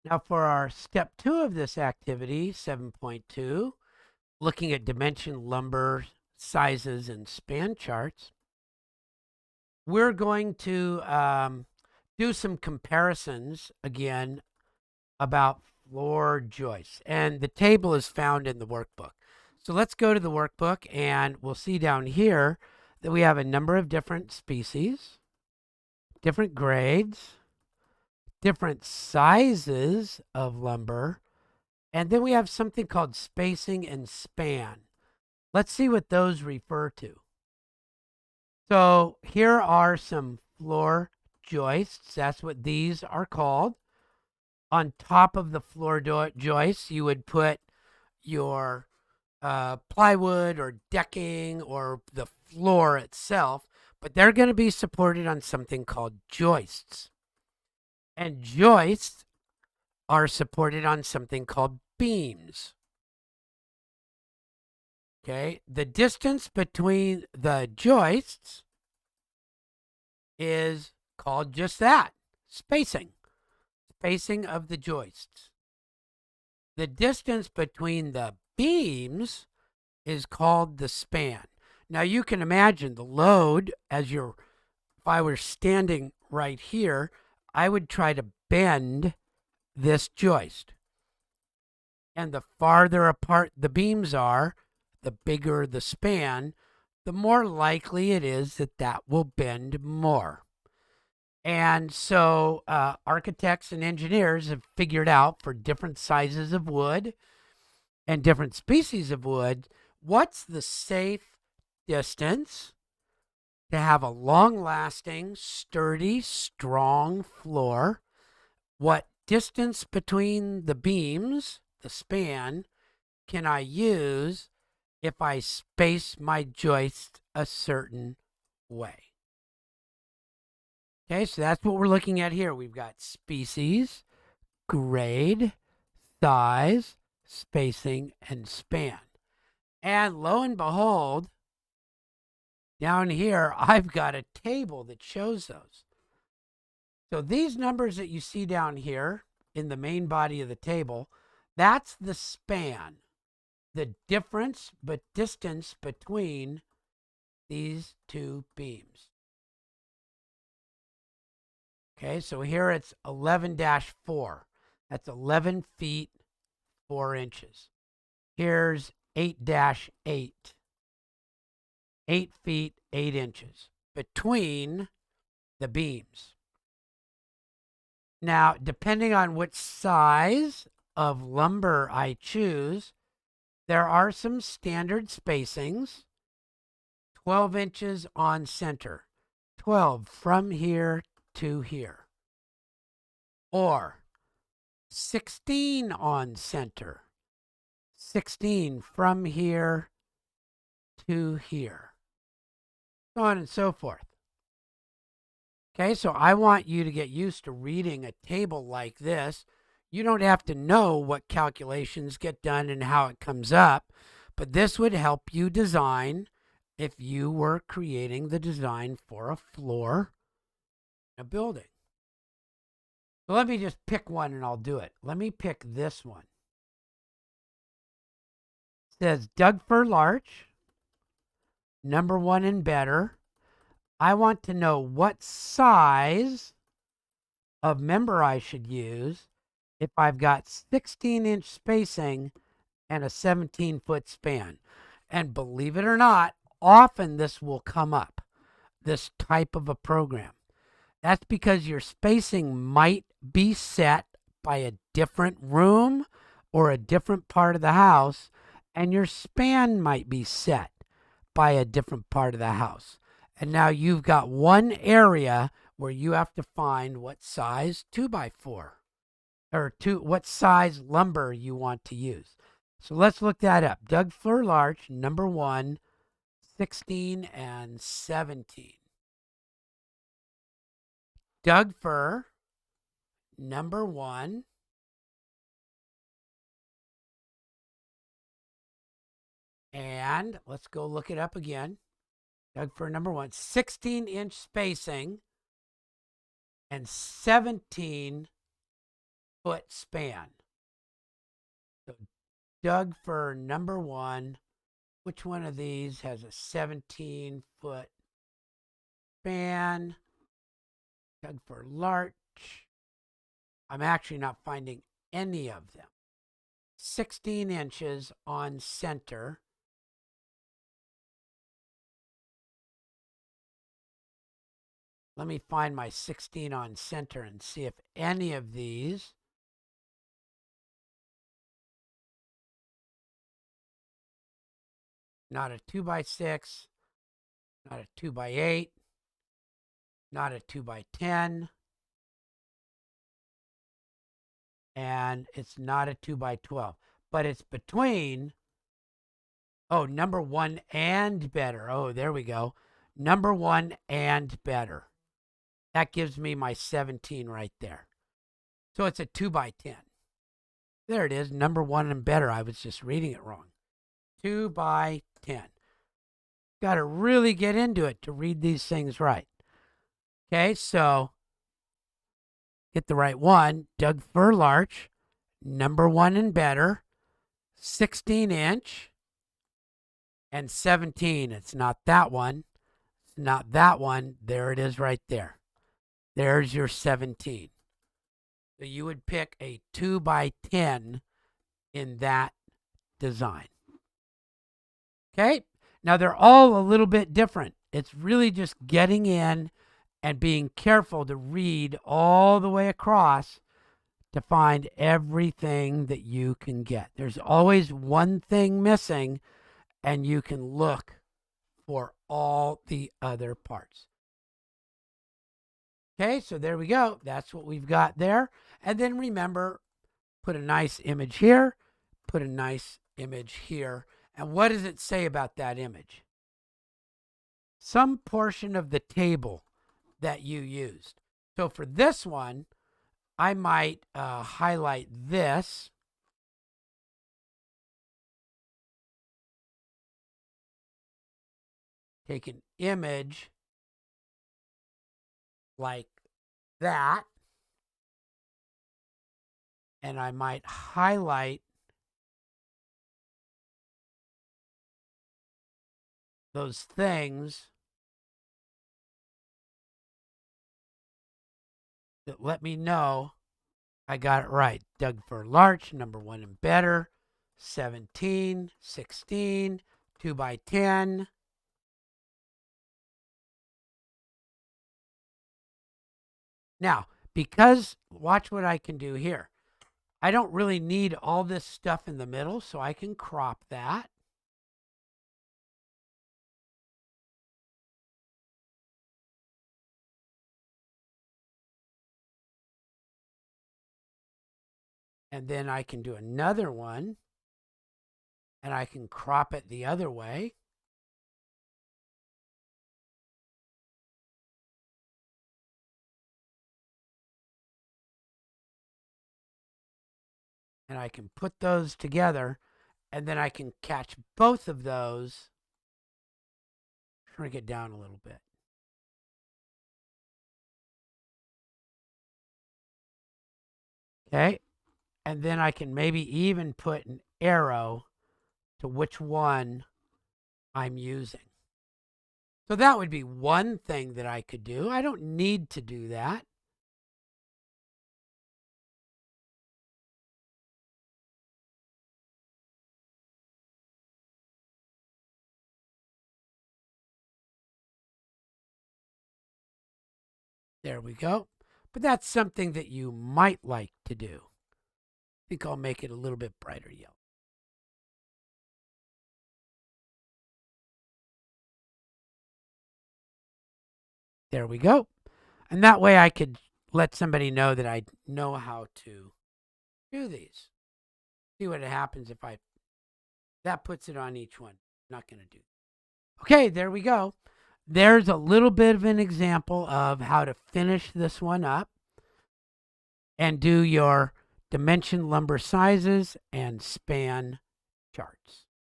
Now for our step 2 of this activity, 7.2, looking at dimension lumber sizes and span charts, we're going to do some comparisons again about floor joists. And the table is found in the workbook. So let's go to the workbook and we'll see down here that we have a number of different species, different grades, different sizes of lumber, and then we have something called spacing and span. Let's see what those refer to. So here are some floor joists. That's what these are called. On top of the floor joists, you would put your plywood or decking or the floor itself, but they're going to be supported on something called joists. And joists are supported on something called beams. Okay, the distance between the joists is called just that, spacing. Spacing of the joists. The distance between the beams is called the span. Now you can imagine the load as if I were standing right here, I would try to bend this joist. And the farther apart the beams are, the bigger the span, the more likely it is that that will bend more. And so architects and engineers have figured out for different sizes of wood and different species of wood, what's the safe distance to have a long-lasting, sturdy, strong floor? What distance between the beams, the span, can I use if I space my joist a certain way? Okay, so that's what we're looking at here. We've got species, grade, size, spacing, and span. And lo and behold, down here, I've got a table that shows those. So these numbers that you see down here in the main body of the table, that's the span, the difference but distance between these two beams. Okay, so here it's 11-4. That's 11 feet 4 inches. Here's 8-8. 8 feet 8 inches between the beams. Now, depending on which size of lumber I choose, there are some standard spacings. 12 inches on center, 12 from here to here. Or 16 on center, 16 from here to here. So on and so forth. Okay, so I want you to get used to reading a table like this. You don't have to know what calculations get done and how it comes up, but this would help you design if you were creating the design for a floor, a building. So let me just pick one and I'll do it. Let me pick this one. It says Doug Fir Larch, #1 and better. I want to know what size of member I should use if I've got 16-inch spacing and a 17-foot span. And believe it or not, often this will come up, this type of a program. That's because your spacing might be set by a different room or a different part of the house, and your span might be set by a different part of the house. And now you've got one area where you have to find what size 2x4 or what size lumber you want to use. So let's look that up. Doug Fir Larch, #1, 16 and 17. Doug Fir, #1. And let's go look it up again. Doug Fir, #1, 16-inch spacing and 17-foot foot span. So dug for number 1. Which one of these has a 17-foot span? Dug for larch. I'm actually not finding any of them. 16 inches on center. Let me find my 16 on center and see if any of these not a 2x6, not a 2x8, not a 2x10, and it's not a 2x12, but it's between, oh, number 1 and better. Oh, there we go. Number 1 and better. That gives me my 17 right there. So it's a 2x10. There it is, number 1 and better. I was just reading it wrong. 2x10. Got to really get into it to read these things right. Okay, so get the right one. Dug fir larch, number 1 and better, 16 inch, and 17. It's not that one. It's not that one. There it is right there. There's your 17. So you would pick a 2x10 in that design. Okay, now they're all a little bit different. It's really just getting in and being careful to read all the way across to find everything that you can get. There's always one thing missing, and you can look for all the other parts. Okay, so there we go. That's what we've got there. And then remember, put a nice image here, put a nice image here. And what does it say about that image? Some portion of the table that you used. So for this one, I might highlight this. Take an image like that, and I might highlight those things that let me know I got it right. Dug for larch, number 1 and better, 17, 16, 2x10. Now, because, watch what I can do here. I don't really need all this stuff in the middle, so I can crop that. And then I can do another one, and I can crop it the other way. And I can put those together, and then I can catch both of those, shrink it down a little bit. Okay, and then I can maybe even put an arrow to which one I'm using. So that would be one thing that I could do. I don't need to do that. There we go. But that's something that you might like to do. I think I'll make it a little bit brighter yellow. There we go. And that way I could let somebody know that I know how to do these. See what happens if that puts it on each one. Not going to do. Okay, there we go. There's a little bit of an example of how to finish this one up and do your dimension lumber sizes and span charts.